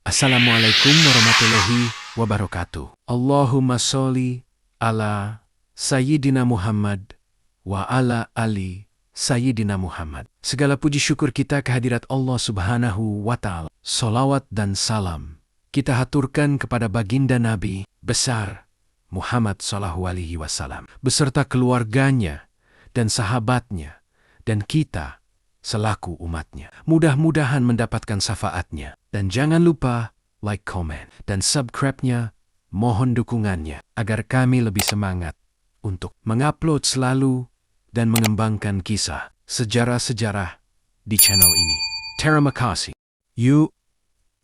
Assalamualaikum warahmatullahi wabarakatuh. Allahumma sholli ala Sayyidina Muhammad wa ala ali Sayyidina Muhammad. Segala puji syukur kita kehadirat Allah Subhanahu wa Ta'ala. Salawat dan salam kita haturkan kepada baginda Nabi besar Muhammad sallallahu alaihi wasallam beserta keluarganya dan sahabatnya dan kita selaku umatnya. Mudah-mudahan mendapatkan syafaatnya. Dan jangan lupa like, comment, dan subscribe-nya. Mohon dukungannya agar kami lebih semangat untuk mengupload selalu dan mengembangkan kisah sejarah-sejarah di channel ini. Terima kasih. Yuk,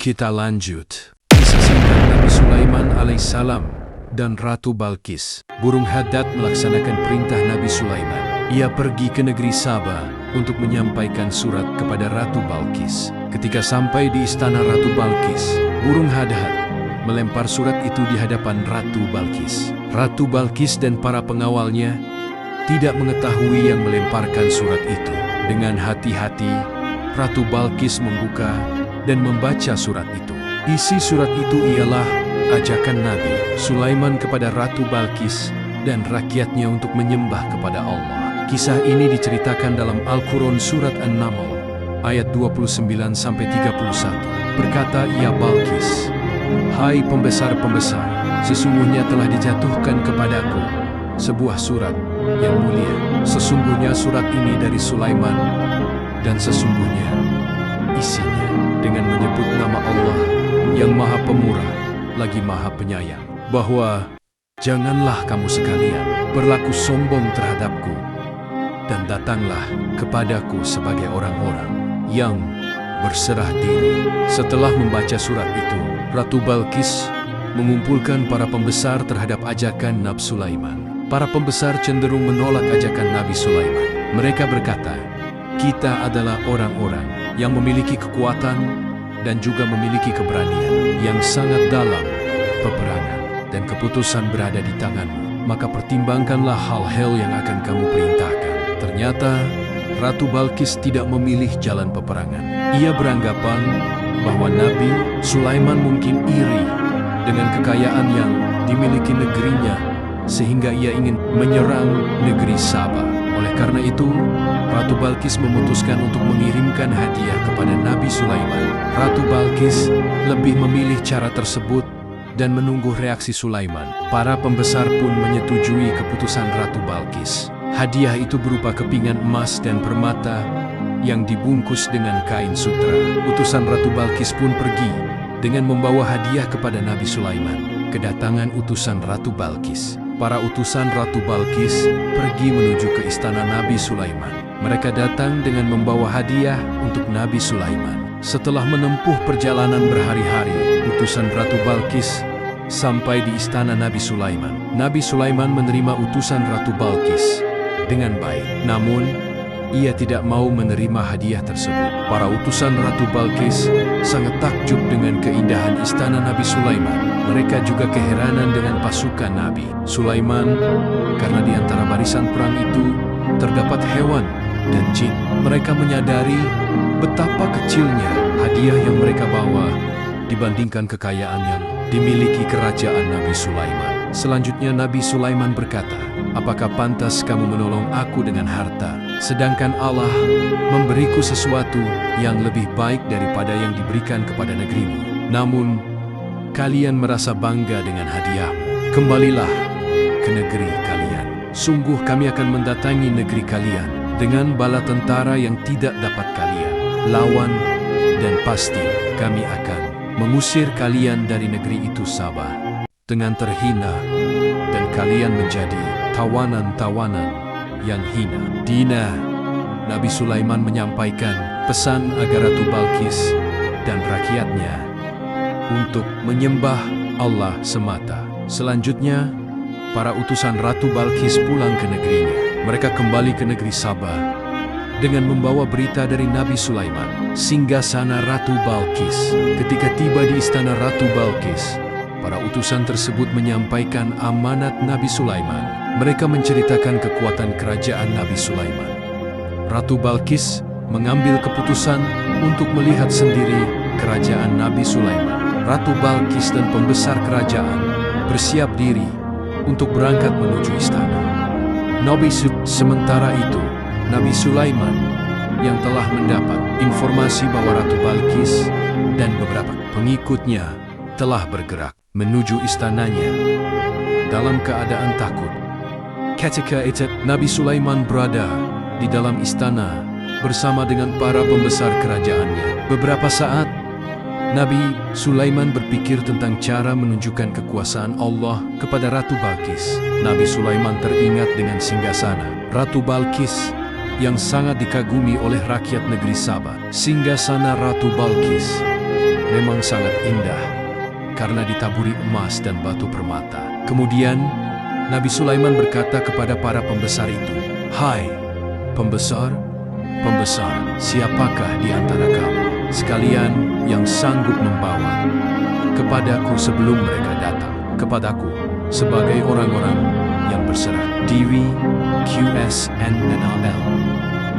kita lanjut. Kisah singkat Nabi Sulaiman alaihissalam dan Ratu Balqis. Burung Hadad melaksanakan perintah Nabi Sulaiman. Ia pergi ke negeri Sabah untuk menyampaikan surat kepada Ratu Balqis. Ketika sampai di istana Ratu Balqis, burung Hadad melempar surat itu di hadapan Ratu Balqis. Ratu Balqis dan para pengawalnya tidak mengetahui yang melemparkan surat itu. Dengan hati-hati, Ratu Balqis membuka dan membaca surat itu. Isi surat itu ialah ajakan Nabi Sulaiman kepada Ratu Balqis dan rakyatnya untuk menyembah kepada Allah. Kisah ini diceritakan dalam Al-Quran Surat An-Naml ayat 29-31. Berkata ia Balqis, "Hai pembesar-pembesar, sesungguhnya telah dijatuhkan kepadaku sebuah surat yang mulia. Sesungguhnya surat ini dari Sulaiman dan sesungguhnya isinya dengan menyebut nama Allah yang Maha Pemurah lagi Maha Penyayang, bahwa janganlah kamu sekalian berlaku sombong terhadapku dan datanglah kepadaku sebagai orang-orang yang berserah diri." Setelah membaca surat itu, Ratu Balqis mengumpulkan para pembesar terhadap ajakan Nabi Sulaiman. Para pembesar cenderung menolak ajakan Nabi Sulaiman. Mereka berkata, "Kita adalah orang-orang yang memiliki kekuatan dan juga memiliki keberanian yang sangat dalam peperangan, dan keputusan berada di tanganmu. Maka pertimbangkanlah hal-hal yang akan kamu perintahkan." Ternyata Ratu Balqis tidak memilih jalan peperangan. Ia beranggapan bahwa Nabi Sulaiman mungkin iri dengan kekayaan yang dimiliki negerinya, sehingga ia ingin menyerang negeri Sabah. Oleh karena itu, Ratu Balqis memutuskan untuk mengirimkan hadiah kepada Nabi Sulaiman. Ratu Balqis lebih memilih cara tersebut dan menunggu reaksi Sulaiman. Para pembesar pun menyetujui keputusan Ratu Balqis. Hadiah itu berupa kepingan emas dan permata yang dibungkus dengan kain sutra. Utusan Ratu Balqis pun pergi dengan membawa hadiah kepada Nabi Sulaiman. Kedatangan utusan Ratu Balqis. Para utusan Ratu Balqis pergi menuju ke istana Nabi Sulaiman. Mereka datang dengan membawa hadiah untuk Nabi Sulaiman. Setelah menempuh perjalanan berhari-hari, utusan Ratu Balqis sampai di istana Nabi Sulaiman. Nabi Sulaiman menerima utusan Ratu Balqis dengan baik. Namun, ia tidak mau menerima hadiah tersebut. Para utusan Ratu Balqis sangat takjub dengan keindahan istana Nabi Sulaiman. Mereka juga keheranan dengan pasukan Nabi Sulaiman, karena di antara barisan perang itu terdapat hewan dan jin. Mereka menyadari betapa kecilnya hadiah yang mereka bawa dibandingkan kekayaan yang dimiliki kerajaan Nabi Sulaiman. Selanjutnya Nabi Sulaiman berkata, "Apakah pantas kamu menolong aku dengan harta, sedangkan Allah memberiku sesuatu yang lebih baik daripada yang diberikan kepada negerimu? Namun, kalian merasa bangga dengan hadiahmu. Kembalilah ke negeri kalian. Sungguh kami akan mendatangi negeri kalian dengan bala tentara yang tidak dapat kalian lawan, dan pasti kami akan mengusir kalian dari negeri itu Sabah dengan terhina, dan kalian menjadi tawanan-tawanan yang hina." Dina, Nabi Sulaiman menyampaikan pesan agar Ratu Balqis dan rakyatnya untuk menyembah Allah semata. Selanjutnya, para utusan Ratu Balqis pulang ke negerinya. Mereka kembali ke negeri Sabah dengan membawa berita dari Nabi Sulaiman. Singgasana Ratu Balqis. Ketika tiba di istana Ratu Balqis, para utusan tersebut menyampaikan amanat Nabi Sulaiman. Mereka menceritakan kekuatan kerajaan Nabi Sulaiman. Ratu Balqis mengambil keputusan untuk melihat sendiri kerajaan Nabi Sulaiman. Ratu Balkis dan pembesar kerajaan bersiap diri untuk berangkat menuju istana. Sementara itu, Nabi Sulaiman yang telah mendapat informasi bahwa Ratu Balkis dan beberapa pengikutnya telah bergerak menuju istananya dalam keadaan takut. Ketika itu, Nabi Sulaiman berada di dalam istana bersama dengan para pembesar kerajaannya. Beberapa saat, Nabi Sulaiman berpikir tentang cara menunjukkan kekuasaan Allah kepada Ratu Balkis. Nabi Sulaiman teringat dengan singgasana Ratu Balkis yang sangat dikagumi oleh rakyat negeri Sabah. Singgasana Ratu Balkis memang sangat indah karena ditaburi emas dan batu permata. Kemudian, Nabi Sulaiman berkata kepada para pembesar itu, "Hai, pembesar, siapakah di antara kamu sekalian yang sanggup membawa kepadaku sebelum mereka datang kepadaku sebagai orang-orang yang berserah diri?" QSNNAL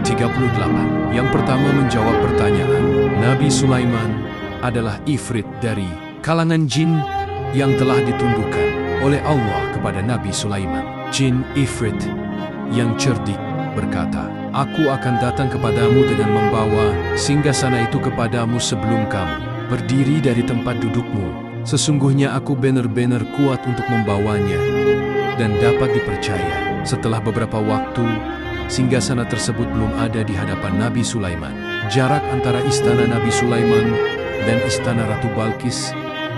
38. Yang pertama menjawab pertanyaan Nabi Sulaiman adalah Ifrit dari kalangan jin yang telah ditundukkan oleh Allah kepada Nabi Sulaiman. Jin Ifrit yang cerdik berkata, "Aku akan datang kepadamu dengan membawa singgasana itu kepadamu sebelum kamu berdiri dari tempat dudukmu. Sesungguhnya aku benar-benar kuat untuk membawanya dan dapat dipercaya." Setelah beberapa waktu, singgasana tersebut belum ada di hadapan Nabi Sulaiman. Jarak antara istana Nabi Sulaiman dan istana Ratu Balkis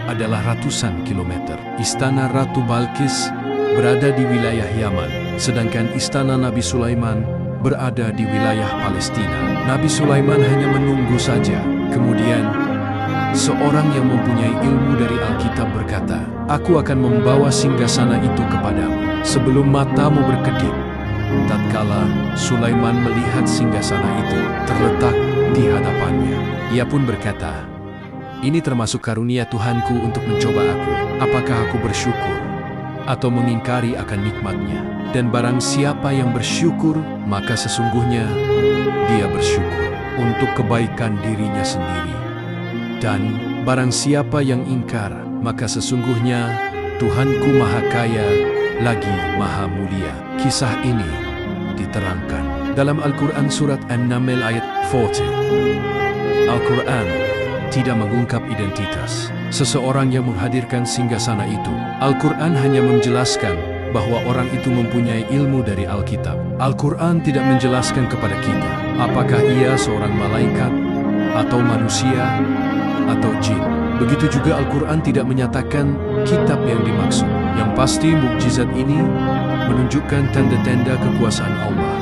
adalah ratusan kilometer. Istana Ratu Balkis berada di wilayah Yaman, sedangkan istana Nabi Sulaiman berada di wilayah Palestina. Nabi Sulaiman hanya menunggu saja. Kemudian, seorang yang mempunyai ilmu dari Alkitab berkata, "Aku akan membawa singgasana itu kepadamu sebelum matamu berkedip." Tatkala Sulaiman melihat singgasana itu terletak di hadapannya, ia pun berkata, "Ini termasuk karunia Tuhanku untuk mencoba aku. Apakah aku bersyukur atau mengingkari akan nikmatnya? Dan barang siapa yang bersyukur, maka sesungguhnya dia bersyukur untuk kebaikan dirinya sendiri. Dan barang siapa yang ingkar, maka sesungguhnya Tuhanku Maha Kaya lagi Maha Mulia." Kisah ini diterangkan dalam Al-Quran surat An-Naml ayat 40. Al-Quran tidak mengungkap identitas seseorang yang menghadirkan singgasana itu. Al-Quran hanya menjelaskan bahwa orang itu mempunyai ilmu dari Alkitab. Al-Quran tidak menjelaskan kepada kita apakah ia seorang malaikat atau manusia atau jin. Begitu juga Al-Quran tidak menyatakan kitab yang dimaksud. Yang pasti mukjizat ini menunjukkan tanda-tanda kekuasaan Allah.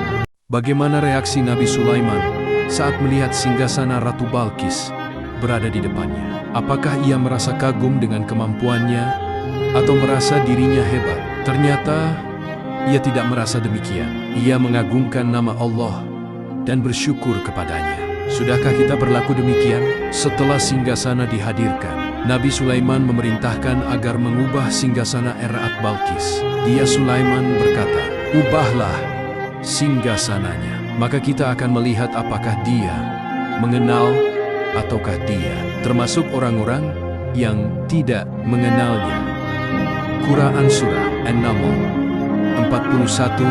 Bagaimana reaksi Nabi Sulaiman saat melihat singgasana Ratu Balkis berada di depannya? Apakah ia merasa kagum dengan kemampuannya atau merasa dirinya hebat? Ternyata ia tidak merasa demikian. Ia mengagungkan nama Allah dan bersyukur kepadanya. Sudahkah kita berlaku demikian? Setelah singgasana dihadirkan, Nabi Sulaiman memerintahkan agar mengubah singgasana Ratu Balkis. Dia Sulaiman berkata, "Ubahlah singgasananya, maka kita akan melihat apakah dia mengenal ataukah dia termasuk orang-orang yang tidak mengenalnya." Quran Surah An-Naml 41.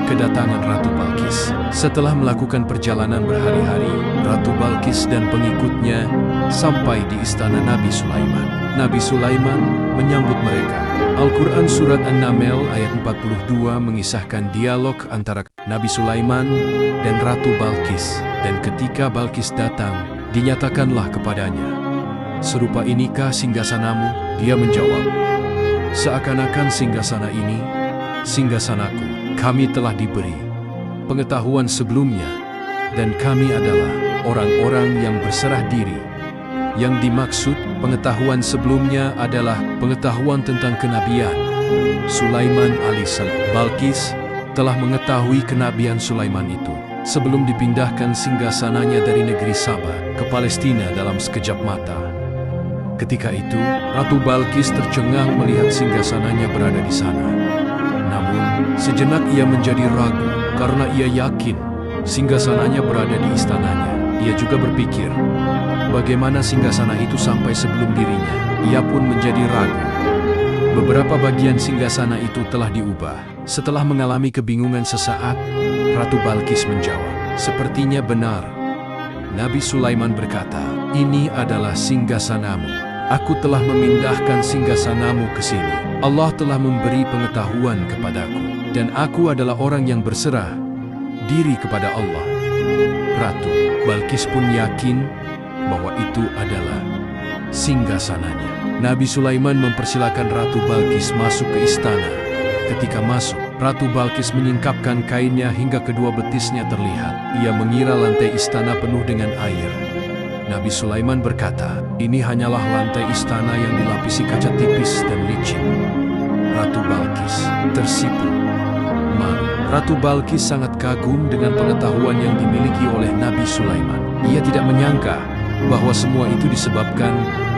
Kedatangan Ratu Balkis. Setelah melakukan perjalanan berhari-hari, Ratu Balkis dan pengikutnya sampai di istana Nabi Sulaiman. Nabi Sulaiman menyambut mereka. Al-Quran Surat An-Naml ayat 42 mengisahkan dialog antara Nabi Sulaiman dan Ratu Balkis. Dan ketika Balkis datang, dinyatakanlah kepadanya, "Serupa inikah singgasanamu?" Dia menjawab, "Seakan-akan singgasana ini singgasanaku. Kami telah diberi pengetahuan sebelumnya, dan kami adalah orang-orang yang berserah diri." Yang dimaksud pengetahuan sebelumnya adalah pengetahuan tentang kenabian Sulaiman alaihissalam. Balkis telah mengetahui kenabian Sulaiman itu sebelum dipindahkan singgasananya dari negeri Sabah ke Palestina dalam sekejap mata. Ketika itu, Ratu Balkis tercengang melihat singgasananya berada di sana. Namun, sejenak ia menjadi ragu karena ia yakin singgasananya berada di istananya. Ia juga berpikir bagaimana singgasana itu sampai sebelum dirinya. Ia pun menjadi ragu. Beberapa bagian singgasana itu telah diubah. Setelah mengalami kebingungan sesaat, Ratu Balkis menjawab, "Sepertinya benar." Nabi Sulaiman berkata, "Ini adalah singgasanamu. Aku telah memindahkan singgasanamu ke sini. Allah telah memberi pengetahuan kepadaku, dan aku adalah orang yang berserah diri kepada Allah." Ratu Balkis pun yakin bahwa itu adalah singgasananya. Nabi Sulaiman mempersilakan Ratu Balkis masuk ke istana. Ketika masuk, Ratu Balkis menyingkapkan kainnya hingga kedua betisnya terlihat. Ia mengira lantai istana penuh dengan air. Nabi Sulaiman berkata, "Ini hanyalah lantai istana yang dilapisi kaca tipis dan licin." Ratu Balkis tersipu malu. Ratu Balkis sangat kagum dengan pengetahuan yang dimiliki oleh Nabi Sulaiman. Ia tidak menyangka bahwa semua itu disebabkan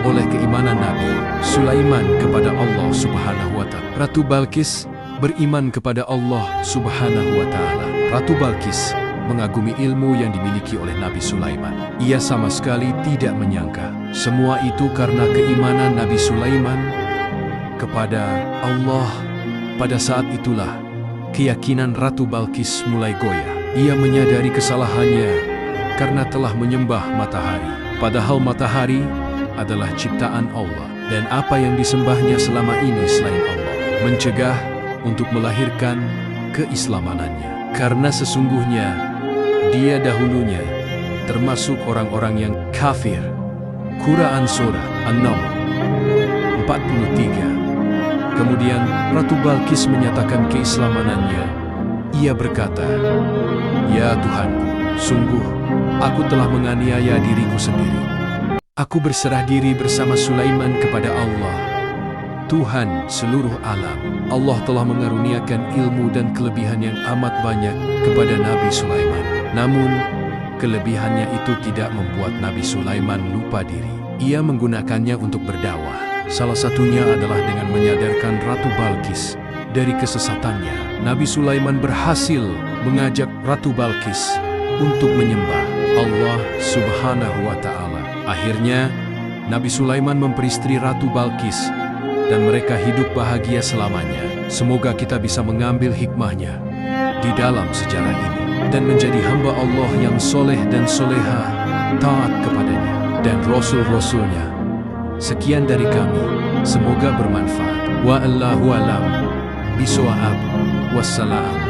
oleh keimanan Nabi Sulaiman kepada Allah Subhanahu wa Ta'ala. Ratu Balkis beriman kepada Allah Subhanahu wa Ta'ala. Ratu Balkis mengagumi ilmu yang dimiliki oleh Nabi Sulaiman. Ia sama sekali tidak menyangka semua itu karena keimanan Nabi Sulaiman kepada Allah. Pada saat itulah keyakinan Ratu Balkis mulai goyah. Ia menyadari kesalahannya karena telah menyembah matahari. Padahal matahari adalah ciptaan Allah, dan apa yang disembahnya selama ini selain Allah mencegah untuk melahirkan keislamannya. Karena sesungguhnya dia dahulunya termasuk orang-orang yang kafir. Quran Surah An-Naml 43. Kemudian Ratu Balkis menyatakan keislamannya. Ia berkata, "Ya Tuhanku, sungguh aku telah menganiaya diriku sendiri. Aku berserah diri bersama Sulaiman kepada Allah, Tuhan seluruh alam." Allah telah mengaruniakan ilmu dan kelebihan yang amat banyak kepada Nabi Sulaiman. Namun, kelebihannya itu tidak membuat Nabi Sulaiman lupa diri. Ia menggunakannya untuk berdakwah. Salah satunya adalah dengan menyadarkan Ratu Balkis dari kesesatannya. Nabi Sulaiman berhasil mengajak Ratu Balkis untuk menyembah Allah Subhanahu wa Ta'ala. Akhirnya, Nabi Sulaiman memperistri Ratu Balkis dan mereka hidup bahagia selamanya. Semoga kita bisa mengambil hikmahnya di dalam sejarah ini dan menjadi hamba Allah yang soleh dan soleha, taat kepadanya dan Rasul-Rasulnya. Sekian dari kami, semoga bermanfaat. Wa'allahu a'lam bishawab. Wassalam.